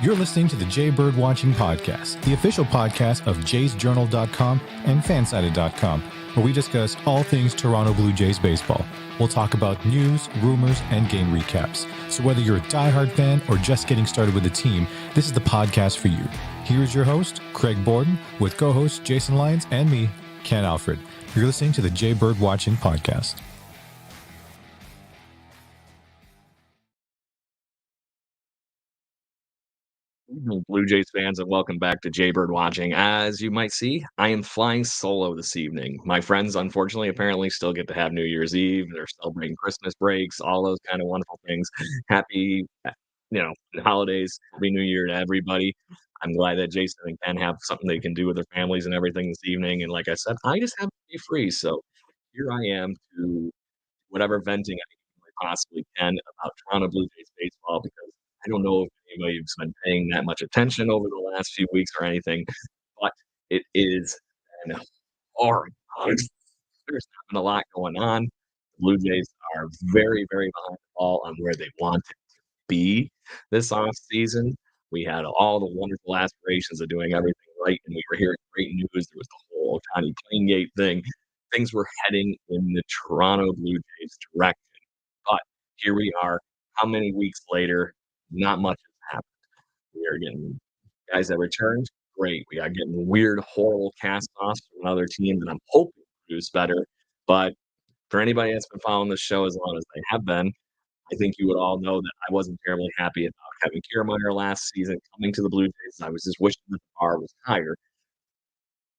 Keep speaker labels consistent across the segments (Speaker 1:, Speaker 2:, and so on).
Speaker 1: You're listening to the Jay Bird Watching Podcast, the official podcast of jaysjournal.com and fansided.com, where we discuss all things Toronto Blue Jays baseball. We'll talk about news, rumors, and game recaps. So whether you're a diehard fan or just getting started with the team, this is the podcast for you. Here's your host, Craig Borden, with co-hosts Jason Lyons and me, Ken Alfred. You're listening to the Jay Bird Watching Podcast.
Speaker 2: Evening, Blue Jays fans, and welcome back to Jaybird Watching. As you might see, I am flying solo this evening. My friends, unfortunately, apparently still get to have New Year's Eve. They're celebrating Christmas breaks, all those kind of wonderful things. Happy, holidays. Happy New Year to everybody. I'm glad that Jason and Ken have something they can do with their families and everything this evening. And like I said, I just have to be free. So here I am to whatever venting I possibly can about Toronto Blue Jays baseball, because I don't know if anybody's been paying that much attention over the last few weeks or anything, but it is an horrid. There's not been a lot going on. The Blue Jays are very, very behind the ball on where they want to be this off season. We had all the wonderful aspirations of doing everything right, and we were hearing great news. There was the whole Johnny Plaingate thing. Things were heading in the Toronto Blue Jays direction. But here we are, how many weeks later? Not much has happened. We are getting guys that returned. Great. We are getting weird, horrible cast-offs from another team that I'm hoping produce better. But for anybody that's been following this show as long as they have been, I think you would all know that I wasn't terribly happy about Kevin Kiermaier last season coming to the Blue Jays. I was just wishing that the bar was higher.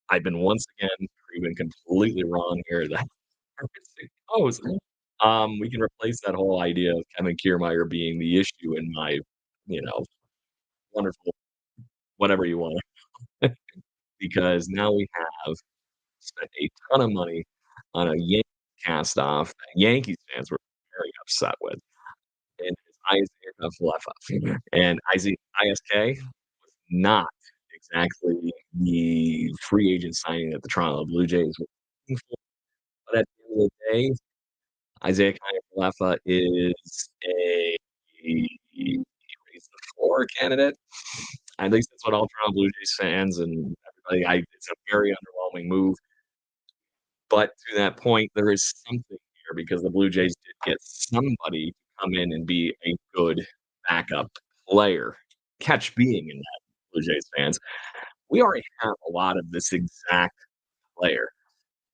Speaker 2: I've been once again proven completely wrong here. That we can replace that whole idea of Kevin Kiermaier being the issue in my, you know, wonderful whatever you want, because now we have spent a ton of money on a Yankee cast-off that Yankees fans were very upset with, and it's Isiah Kiner-Falefa. And ISK was not exactly the free agent signing that the Toronto Blue Jays were looking for. But at the end of the day, Isiah Kiner-Falefa is he's the floor candidate. At least that's what all Toronto Blue Jays fans and everybody. It's a very underwhelming move. But to that point, there is something here because the Blue Jays did get somebody to come in and be a good backup player. Catch being in that, Blue Jays fans. We already have a lot of this exact player.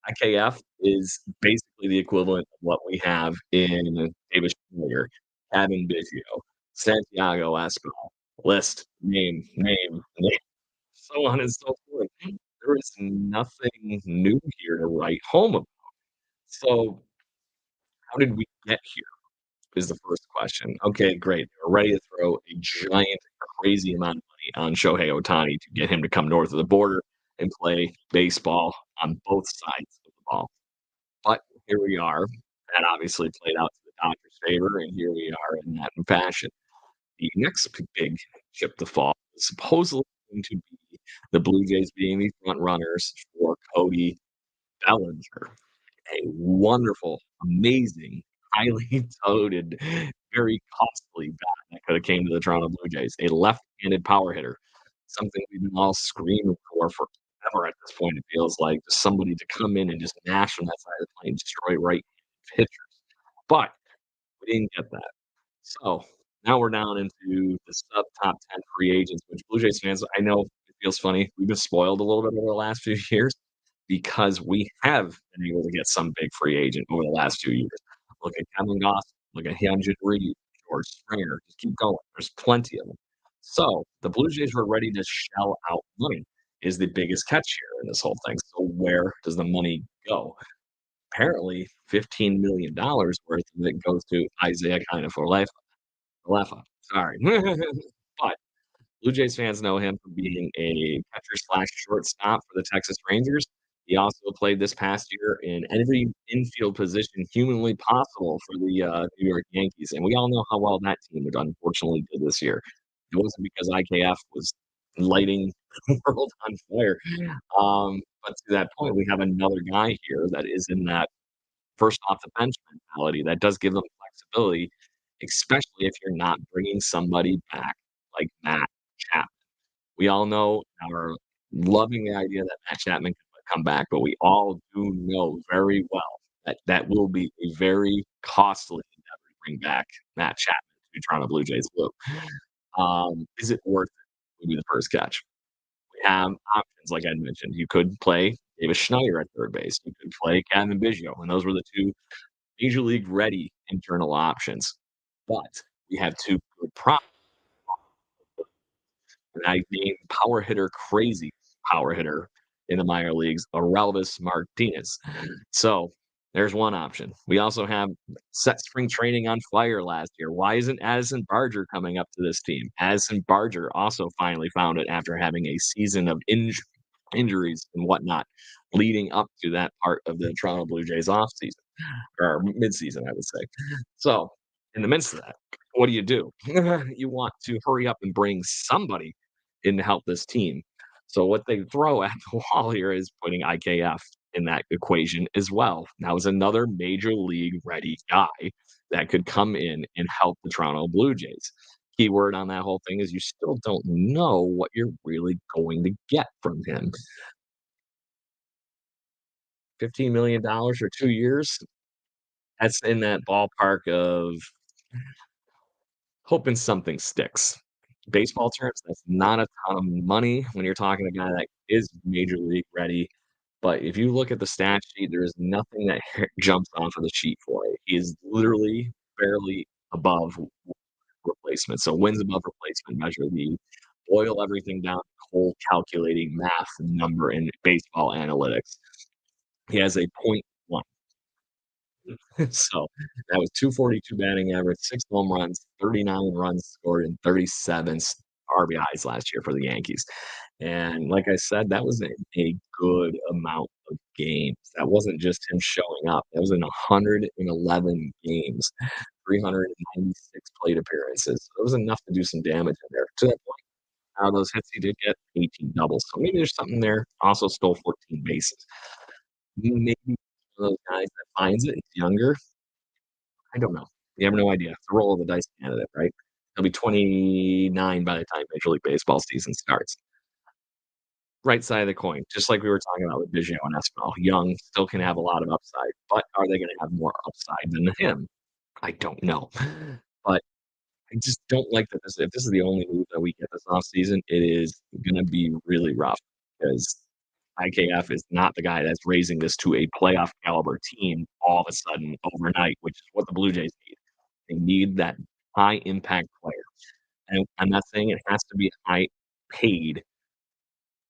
Speaker 2: IKF is basically the equivalent of what we have in Davis Schmier, Kevin Biggio, Santiago Espinal, list, name, so on and so forth. There is nothing new here to write home about. So how did we get here is the first question. Okay, great. They're ready to throw a giant, crazy amount of money on Shohei Ohtani to get him to come north of the border and play baseball on both sides of the ball. But here we are. That obviously played out to the Dodgers' favor, and here we are in that fashion. The next big chip to fall is supposedly going to be the Blue Jays being the front runners for Cody Bellinger, a wonderful, amazing, highly touted, very costly bat that could have came to the Toronto Blue Jays, a left-handed power hitter, something we've been all screaming for forever at this point, it feels like, just somebody to come in and just mash from that side of the plane, destroy right-handed pitchers. But we didn't get that. So now we're down into the sub-top 10 free agents, which Blue Jays fans, I know it feels funny. We've been spoiled a little bit over the last few years because we have been able to get some big free agent over the last 2 years. Look at Kevin Goss, look at Hyunjin Ryu, George Springer. Just keep going. There's plenty of them. So the Blue Jays were ready to shell out money is the biggest catch here in this whole thing. So where does the money go? Apparently $15 million worth of it goes to Isiah Kiner-Falefa. Sorry. But Blue Jays fans know him for being a catcher/shortstop for the Texas Rangers. He also played this past year in every infield position humanly possible for the New York Yankees, and we all know how well that team unfortunately did this year. It wasn't because IKF was lighting the world on fire. But to that point, we have another guy here that is in that first off the bench mentality that does give them flexibility, especially if you're not bringing somebody back like Matt Chapman. We all know are loving the idea that Matt Chapman could come back, but we all do know very well that that will be a very costly endeavor to bring back Matt Chapman to Toronto Blue Jays blue. Is it worth it? Would be the first catch. We have options, like I mentioned. You could play Davis Schneider at third base. You could play Cavan Biggio, and those were the two major league ready internal options. But we have two good props. And I named power hitter crazy power hitter in the minor leagues, Aurelvis Martinez. So there's one option. We also have set spring training on fire last year. Why isn't Addison Barger coming up to this team? Addison Barger also finally found it after having a season of injuries and whatnot leading up to that part of the Toronto Blue Jays offseason or midseason, I would say. So in the midst of that, what do? You want to hurry up and bring somebody in to help this team. So what they throw at the wall here is putting IKF in that equation as well. Now is another major league ready guy that could come in and help the Toronto Blue Jays. Keyword on that whole thing is you still don't know what you're really going to get from him. $15 million for 2 years, that's in that ballpark of hoping something sticks. Baseball terms, that's not a ton of money when you're talking a guy that is major league ready. But if you look at the stat sheet, there is nothing that jumps off of the sheet for it. He is literally barely above replacement. So wins above replacement measure the boil everything down to cold calculating math number in baseball analytics. He has a point 0.1. So that was 242 batting average, 6 home runs, 39 runs scored, and 37 RBIs last year for the Yankees. And like I said, that was a good amount of games. That wasn't just him showing up. That was in 111 games, 396 plate appearances. So it was enough to do some damage in there. To that point, out of those hits he did get 18 doubles. So maybe there's something there. Also stole 14 bases. Maybe one of those guys that finds it, he's younger, I don't know. You have no idea. It's the roll of the dice candidate, right? He'll be 29 by the time Major League Baseball season starts. Right side of the coin, just like we were talking about with Biggio and Espinal. Young still can have a lot of upside, but are they gonna have more upside than him? I don't know. But I just don't like that this if this is the only move that we get this offseason, it is gonna be really rough because IKF is not the guy that's raising this to a playoff caliber team all of a sudden overnight, which is what the Blue Jays need. They need that high impact player. And I'm not saying it has to be a high paid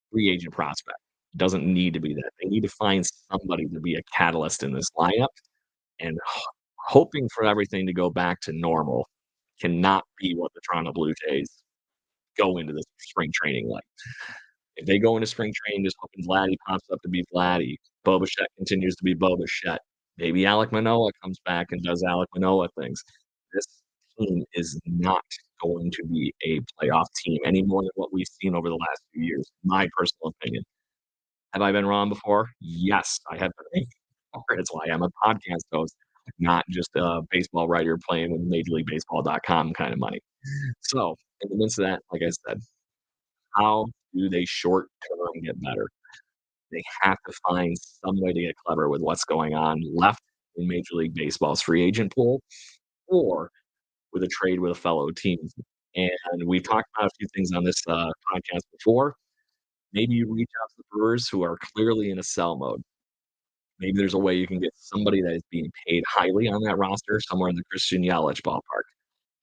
Speaker 2: free agent prospect. It doesn't need to be that. They need to find somebody to be a catalyst in this lineup and hoping for everything to go back to normal cannot be what the Toronto Blue Jays go into this spring training like. If they go into spring training just hoping Vladdy pops up to be Vladdy, Bo Bichette continues to be Bo Bichette, maybe Alek Manoah comes back and does Alek Manoah things. This team is not going to be a playoff team any more than what we've seen over the last few years, my personal opinion. Have I been wrong before? Yes, I have been wrong before. It's why I'm a podcast host, not just a baseball writer playing with MajorLeagueBaseball.com kind of money. So, in the midst of that, like I said, how do they short term get better? They have to find some way to get clever with what's going on left in Major League Baseball's free agent pool or with a trade with a fellow team. And we've talked about a few things on this podcast before. Maybe you reach out to the Brewers who are clearly in a sell mode. Maybe there's a way you can get somebody that is being paid highly on that roster somewhere in the Christian Yelich ballpark.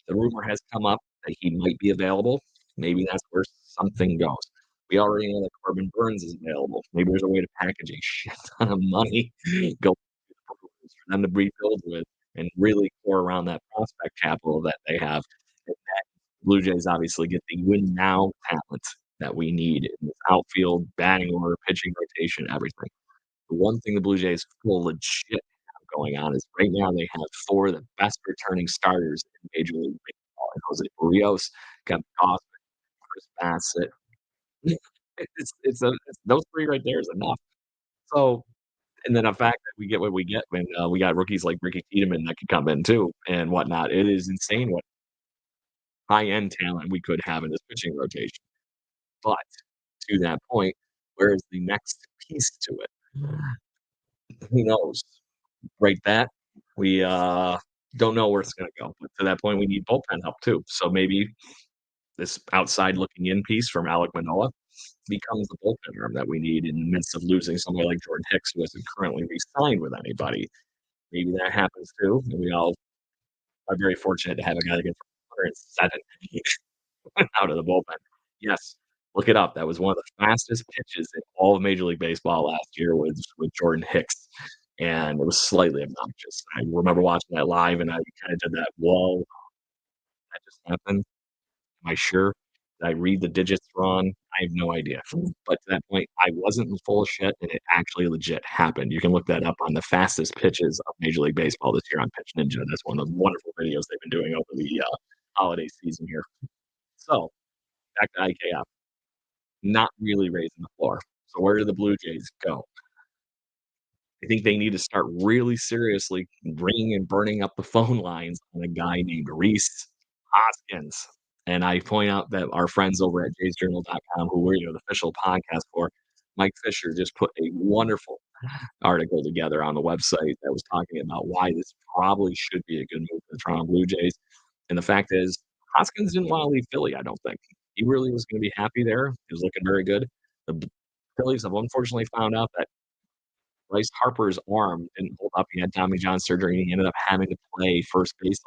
Speaker 2: The rumor has come up that he might be available. Maybe that's where something goes. We already know that Corbin Burns is available. Maybe there's a way to package a shit ton of money, go for them to rebuild with, and really core around that prospect capital that they have. And that Blue Jays obviously get the win now talent that we need in this outfield, batting order, pitching rotation, everything. The one thing the Blue Jays will legit have going on is right now they have four of the best returning starters in Major League Baseball. And Jose Barrios, Kevin Gausman, Chris Bassett. It's those three right there is enough. So, and then the fact that we get what we get when we got rookies like Ricky Tiedemann that could come in too and whatnot. It is insane what high-end talent we could have in this pitching rotation. But to that point, where is the next piece to it? Who knows? Right that we don't know where it's gonna go. But to that point, we need bullpen help too. So maybe this outside looking in piece from Alek Manoah becomes the bullpen arm that we need in the midst of losing somebody like Jordan Hicks, who isn't currently re-signed with anybody. Maybe that happens too, and we all are very fortunate to have a guy that gets 107 out of the bullpen. Yes, look it up. That was one of the fastest pitches in all of Major League Baseball last year with Jordan Hicks, and it was slightly obnoxious. I remember watching that live, and I kinda did that, "Whoa, that just happened? Am I sure? Did I read the digits wrong?" I have no idea. But to that point, I wasn't full of shit, and it actually legit happened. You can look that up on the fastest pitches of Major League Baseball this year on Pitch Ninja. That's one of the wonderful videos they've been doing over the, holiday season here. So, back to IKF, not really raising the floor. So where do the Blue Jays go? I think they need to start really seriously ringing and burning up the phone lines on a guy named Rhys Hoskins. And I point out that our friends over at jaysjournal.com, who we're the official podcast for, Mike Fisher just put a wonderful article together on the website that was talking about why this probably should be a good move for the Toronto Blue Jays. And the fact is, Hoskins didn't want to leave Philly, I don't think. He really was going to be happy there. He was looking very good. The Phillies have unfortunately found out that Bryce Harper's arm didn't hold up. He had Tommy John surgery, and he ended up having to play first base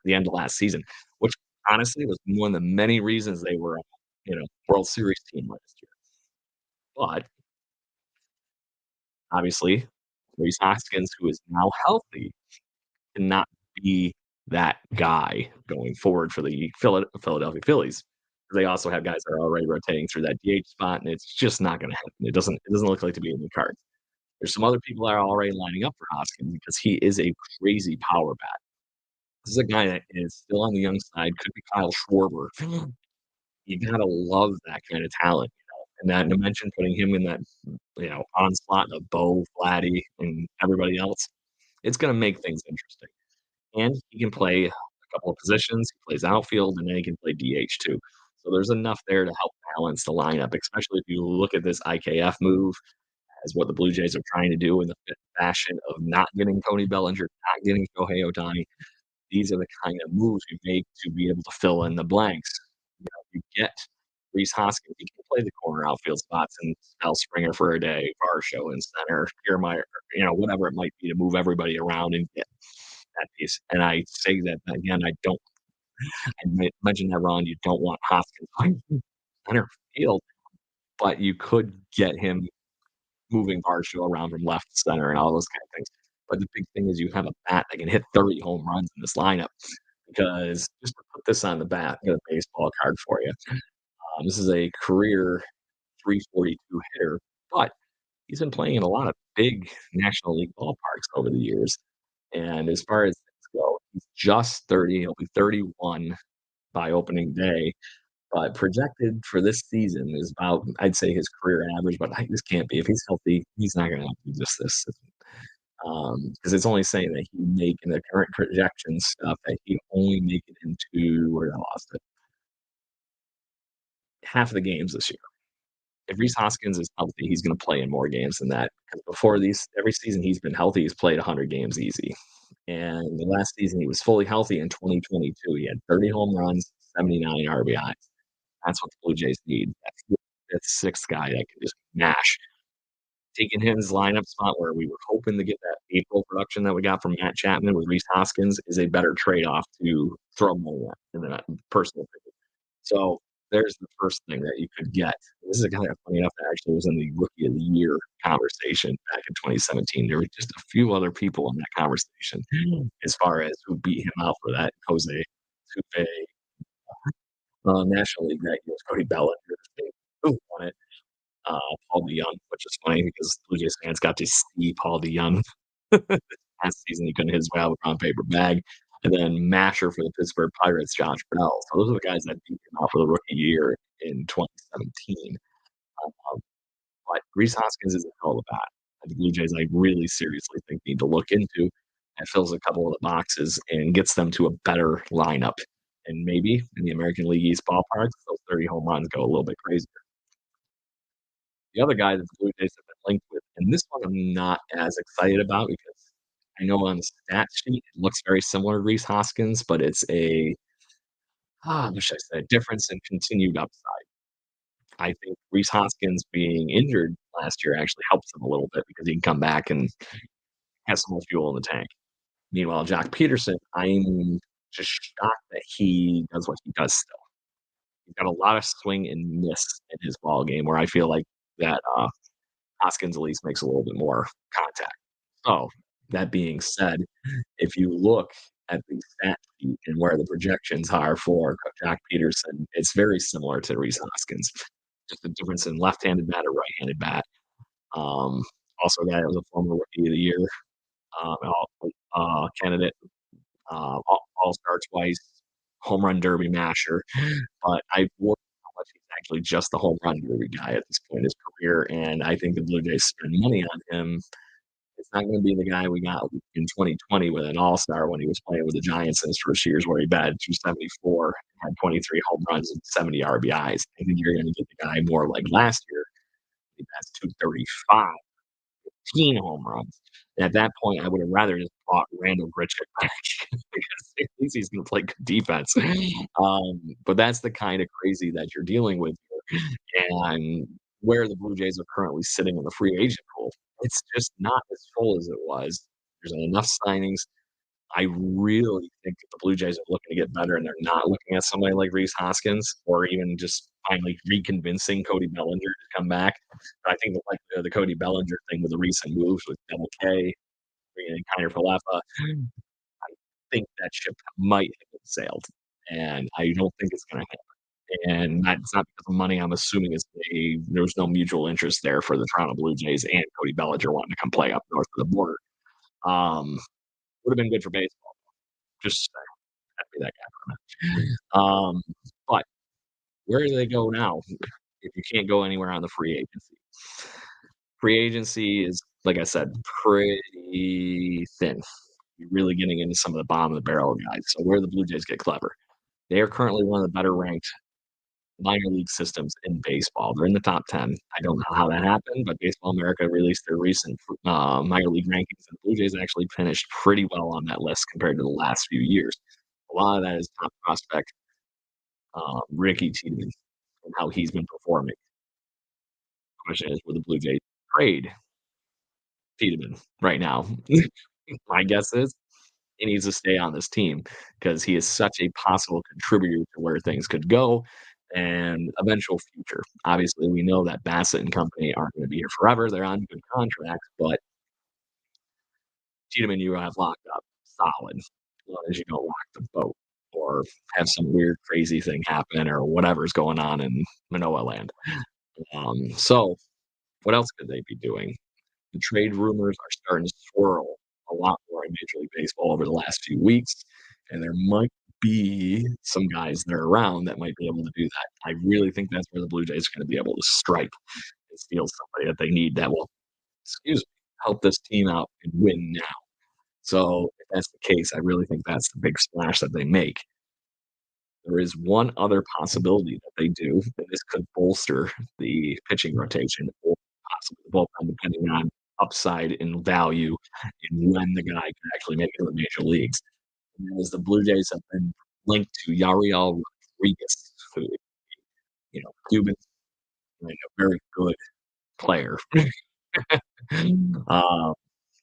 Speaker 2: the end of last season, which honestly was one of the many reasons they were, World Series team last year. But obviously, Rhys Hoskins, who is now healthy, cannot be that guy going forward for the Philadelphia Phillies. They also have guys that are already rotating through that DH spot, and it's just not going to happen. It doesn't look like to be in the cards. There's some other people that are already lining up for Hoskins because he is a crazy power bat. This is a guy that is still on the young side, could be Kyle Schwarber. You gotta love that kind of talent, and that to mention putting him in that, onslaught of Bo, Vladdy, and everybody else, it's gonna make things interesting. And he can play a couple of positions. He plays outfield, and then he can play DH too. So there's enough there to help balance the lineup, especially if you look at this IKF move as what the Blue Jays are trying to do in the fashion of not getting Tony Bellinger, not getting Shohei Ohtani. These are the kind of moves you make to be able to fill in the blanks. You get Rhys Hoskins, he can play the corner outfield spots and spell Springer for a day, Varsho in center, Kiermaier, whatever it might be to move everybody around and get that piece. And I say that again, I mentioned that wrong. You don't want Hoskins playing center field, but you could get him moving Varsho around from left to center and all those kind of things. But the big thing is you have a bat that can hit 30 home runs in this lineup because just to put this on the bat, I got a baseball card for you. This is a career 342 hitter, but he's been playing in a lot of big National League ballparks over the years. And as far as things go, he's just 30. He'll be 31 by opening day. But projected for this season is about, I'd say, his career average, but this can't be. If he's healthy, he's not going to do this season. Because it's only saying that he make in the current projection stuff that he only make it into where I lost it. Half of the games this year. If Rhys Hoskins is healthy, he's going to play in more games than that. Because before every season he's been healthy, he's played 100 games easy. And the last season he was fully healthy in 2022. He had 30 home runs, 79 RBIs. That's what the Blue Jays need. That sixth guy that can just mash. Taking his lineup spot where we were hoping to get that April production that we got from Matt Chapman with Rhys Hoskins is a better trade-off to throw more in that personal opinion. So there's the first thing that you could get. This is a guy that, funny enough, that actually was in the Rookie of the Year conversation back in 2017. There were just a few other people in that conversation as far as who beat him out for that. Jose Tupe, National League that year was Cody Bellinger, who won it. Paul DeYoung, which is funny because Blue Jays fans got to see Paul DeYoung last season. He couldn't hit his way out of a brown paper bag. And then Masher for the Pittsburgh Pirates, Josh Bell. So those are the guys that beat him out for the rookie year in 2017. But Rhys Hoskins is a hell of a bat. The Blue Jays, I really seriously think need to look into and fills a couple of the boxes and gets them to a better lineup and maybe in the American League East ballparks, those 30 home runs go a little bit crazier. The other guy that the Blue Jays have been linked with, and this one I'm not as excited about because I know on the stat sheet it looks very similar to Rhys Hoskins, but it's what should I say, difference in continued upside. I think Rhys Hoskins being injured last year actually helps him a little bit because he can come back and have some more fuel in the tank. Meanwhile, Jock Peterson, I'm just shocked that he does what he does still. He's got a lot of swing and miss in his ball game where I feel like that Hoskins at least makes a little bit more contact. So that being said, if you look at the stat sheet and where the projections are for Jack Peterson, it's very similar to Rhys Hoskins. Just the difference in left-handed bat or right-handed bat. Um, Also, a guy that was a former Rookie of the Year candidate, All-Star twice, home run derby masher. But I worry how much he's actually just the home run derby guy at this point in his career, and I think the Blue Jays spend money on him. It's not gonna be the guy we got in 2020 with an all-star when he was playing with the Giants in his first years where he batted .274, had 23 home runs and 70 RBIs. I think you're gonna get the guy more like last year. He bats .235, 15 home runs. And at that point, I would have rather just bought Randall Grichuk back because at least he's gonna play good defense. But that's the kind of crazy that you're dealing with here. And where the Blue Jays are currently sitting in the free agent pool, it's just not as full as it was. There's enough signings. I really think that the Blue Jays are looking to get better, and they're not looking at somebody like Rhys Hoskins or even just finally reconvincing Cody Bellinger to come back. But I think the Cody Bellinger thing with the recent moves with Double K, bringing in Kiner-Falefa, I think that ship might have been sailed, and I don't think it's going to happen. And that's not because of money. I'm assuming there was no mutual interest there for the Toronto Blue Jays and Cody Bellinger wanting to come play up north of the border. Would have been good for baseball. Just have to be that guy for a minute. But where do they go now if you can't go anywhere on the free agency? Free agency is, like I said, pretty thin. You're really getting into some of the bottom of the barrel guys. So where the Blue Jays get clever, they are currently one of the better ranked minor league systems in baseball. They're in the top 10. I don't know how that happened, but Baseball America released their recent minor league rankings, and the Blue Jays actually finished pretty well on that list compared to the last few years. A lot of that is top prospect Ricky Tiedemann and how he's been performing. The question is, will the Blue Jays trade Tiedemann right now? My guess is he needs to stay on this team because he is such a possible contributor to where things could go and eventual future. Obviously, we know that Bassett and company aren't going to be here forever. They're on good contracts, but Tiedemann you have locked up solid as long as you don't rock the boat or have some weird crazy thing happen or whatever's going on in Manoa land. So what else could they be doing? The trade rumors are starting to swirl a lot more in Major League Baseball over the last few weeks, and there might be some guys that are around that might be able to do that. I really think that's where the Blue Jays are going to be able to strike and steal somebody that they need that will, excuse me, help this team out and win now. So if that's the case, I really think that's the big splash that they make. There is one other possibility that they do, and this could bolster the pitching rotation or possibly the bullpen, depending on upside and value and when the guy can actually make it to the major leagues. And that is the Blue Jays have been linked to Yariel Rodriguez, who, Cuban and a very good player. um,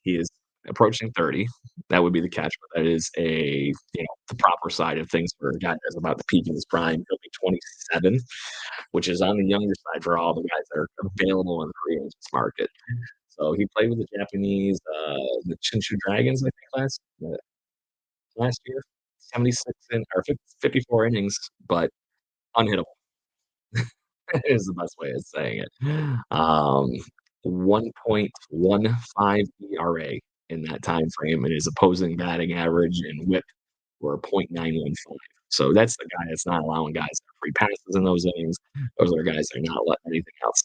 Speaker 2: he is approaching 30. That would be the catch, but that is the proper side of things for a guy that's about the peak of his prime. He'll be 27, which is on the younger side for all the guys that are available in the free agents market. So he played with the Japanese, the Chinshu Dragons, I think, last year. 54 innings, but unhittable is the best way of saying it. 1.15 ERA in that time frame, and his opposing batting average and WHIP were .915. So that's the guy that's not allowing guys free passes in those innings. Those are the guys that are not letting anything else.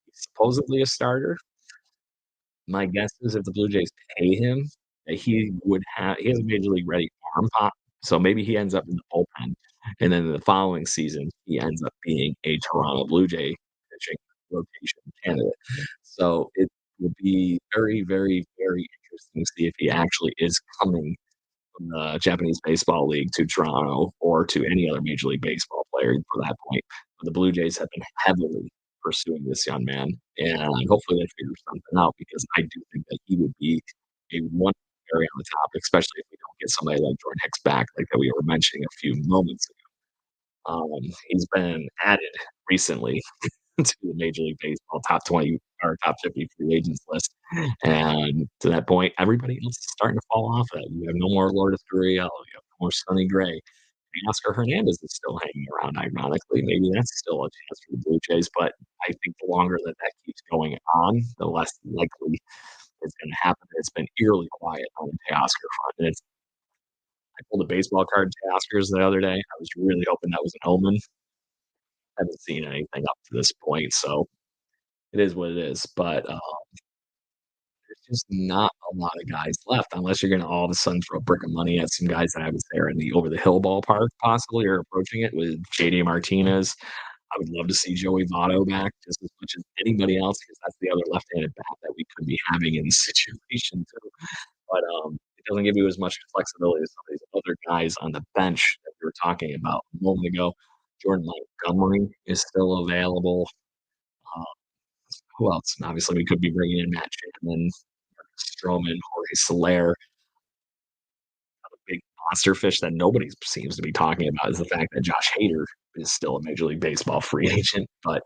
Speaker 2: He's supposedly a starter. My guess is if the Blue Jays pay him, that he has a major league ready arm pop. So maybe he ends up in the bullpen And then the following season, he ends up being a Toronto Blue Jay pitching rotation candidate. So it will be very, very, very interesting to see if he actually is coming from the Japanese Baseball League to Toronto or to any other Major League Baseball player for that point. But the Blue Jays have been heavily pursuing this young man, and hopefully they figure something out because I do think that he would be a wonderful area on the top, especially if we don't get somebody like Jordan Hicks back, like that we were mentioning a few moments ago. He's been added recently to the Major League Baseball top 20 or top 50 free agents list. And to that point, everybody else is starting to fall off it. You have no more Lourdes Gurriel, you have no more Sonny Gray. And Oscar Hernandez is still hanging around, ironically. Maybe that's still a chance for the Blue Jays, but I think the longer that that keeps going on, the less likely it's going to happen. It's been eerily quiet on the Teoscar front. And I pulled a baseball card Teoscars the other day. I was really hoping that was an omen. Haven't seen anything up to this point, so it is what it is. But there's just not a lot of guys left unless you're gonna all of a sudden throw a brick of money at some guys that I was there in the over the hill ballpark possibly or approaching it with JD Martinez. I would love to see Joey Votto back just as much as anybody else because that's the other left-handed bat that we could be having in this situation too. But it doesn't give you as much flexibility as some of these other guys on the bench that we were talking about a moment ago. Jordan Montgomery is still available. Um, who else? Obviously, we could be bringing in Matt Chapman, Stroman, Jorge Soler. A big monster fish that nobody seems to be talking about is the fact that Josh Hader is still a Major League Baseball free agent. But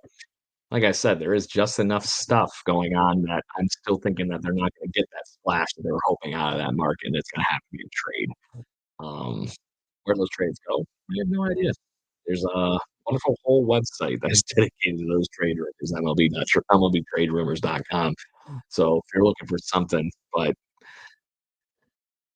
Speaker 2: like I said, there is just enough stuff going on that I'm still thinking that they're not going to get that splash that they were hoping out of that market. And it's going to have to be a trade. Um, where those trades go, I have no idea. There's a wonderful whole website that's dedicated to those trade rumors, MLBTradeRumors.com. So if you're looking for something, but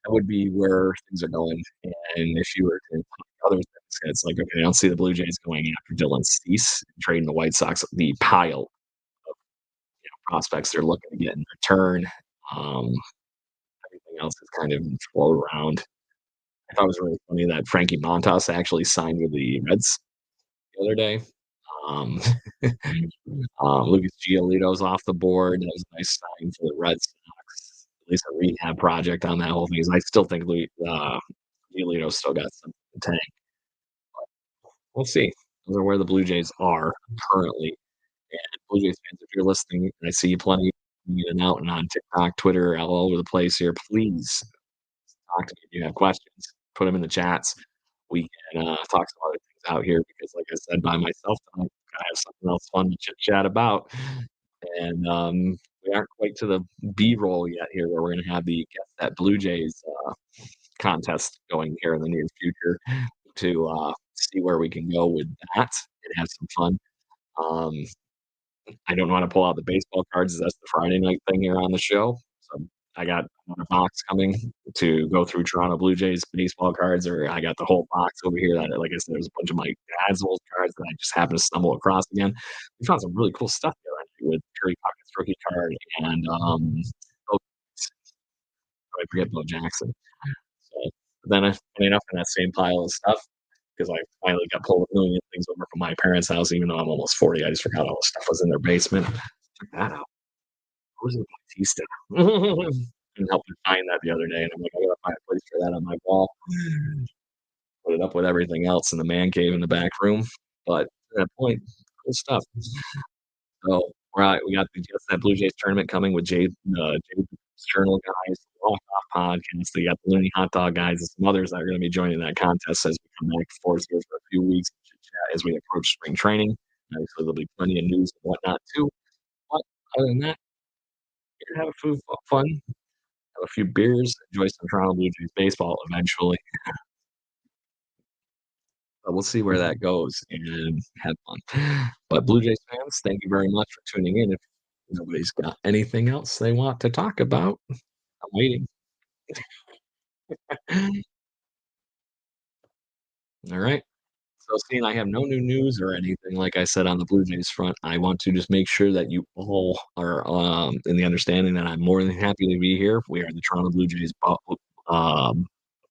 Speaker 2: that would be where things are going. And if you were to talk other things, it's like, okay, I don't see the Blue Jays going after Dylan Cease, trading the White Sox, the pile of prospects they're looking to get in return. Um, Everything else is kind of float around. I thought it was really funny that Frankie Montas actually signed with the Reds the other day. Um, Lucas Giolito's off the board. That was a nice sign for the Red Sox. At least a rehab project on that whole thing. I still think Giolito's still got some in the tank. We'll see. Those are where the Blue Jays are currently. And Blue Jays fans, if you're listening, and I see you plenty in and out and on TikTok, Twitter, all over the place here, please talk to me if you have questions. Put them in the chats. We can talk some other things out here because, like I said, by myself, I gotta have something else fun to chit chat about. And we aren't quite to the B roll yet here, where we're gonna have the Guess That Blue Jays contest going here in the near future to see where we can go with that and have some fun. Um, I don't want to pull out the baseball cards. That's the Friday night thing here on the show. So I got another box coming to go through Toronto Blue Jays baseball cards, or I got the whole box over here that, like I said, there's a bunch of my dad's old cards that I just happened to stumble across again. We found some really cool stuff there actually, with Terry Pockets rookie card and I forget Bo Jackson. So then, funny enough, in that same pile of stuff, because I finally got pulled a million things over from my parents' house, even though I'm almost 40. I just forgot all the stuff was in their basement. Check that out. Who's the Batista? And helped me find that the other day, and I'm like, I gotta find a place for that on my wall. Put it up with everything else in the man cave in the back room. But at that point, cool stuff. So we got that Blue Jays tournament coming with Jay's Journal guys, Walk Off Podcast. They got the Looney Hot Dog guys and some others that are going to be joining that contest as we come back forth here for a few weeks as we approach spring training. Obviously, there'll be plenty of news and whatnot too. But other than that, you're gonna have a few fun, have a few beers, enjoy some Toronto Blue Jays baseball eventually. But we'll see where that goes and have fun. But Blue Jays fans, thank you very much for tuning in. If nobody's got anything else they want to talk about, I'm waiting. All right. So, seeing I have no new news or anything, like I said on the Blue Jays front, I want to just make sure that you all are in the understanding that I'm more than happy to be here. We are the Toronto Blue Jays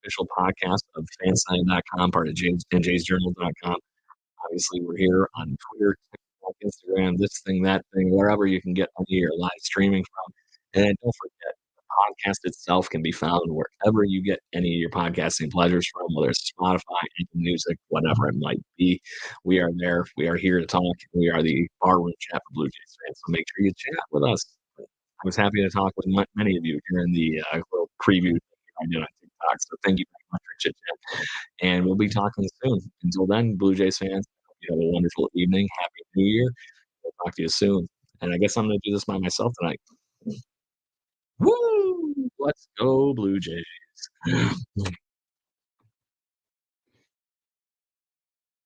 Speaker 2: official podcast of Fansided.com, part of jaysjournal.com. Obviously, we're here on Twitter, TikTok, Instagram, this thing, that thing, wherever you can get any of your live streaming from. And don't forget, the podcast itself can be found wherever you get any of your podcasting pleasures from, whether it's Spotify, Apple Music, whatever it might be. We are there. We are here to talk. We are the barroom chat for Blue Jays fans. So make sure you chat with us. I was happy to talk with many of you during the little preview I did on TikTok. So thank you very much for chit chat. And we'll be talking soon. Until then, Blue Jays fans, hope you have a wonderful evening. Happy New Year. We'll talk to you soon. And I guess I'm going to do this by myself tonight. Woo! Let's go, Blue Jays.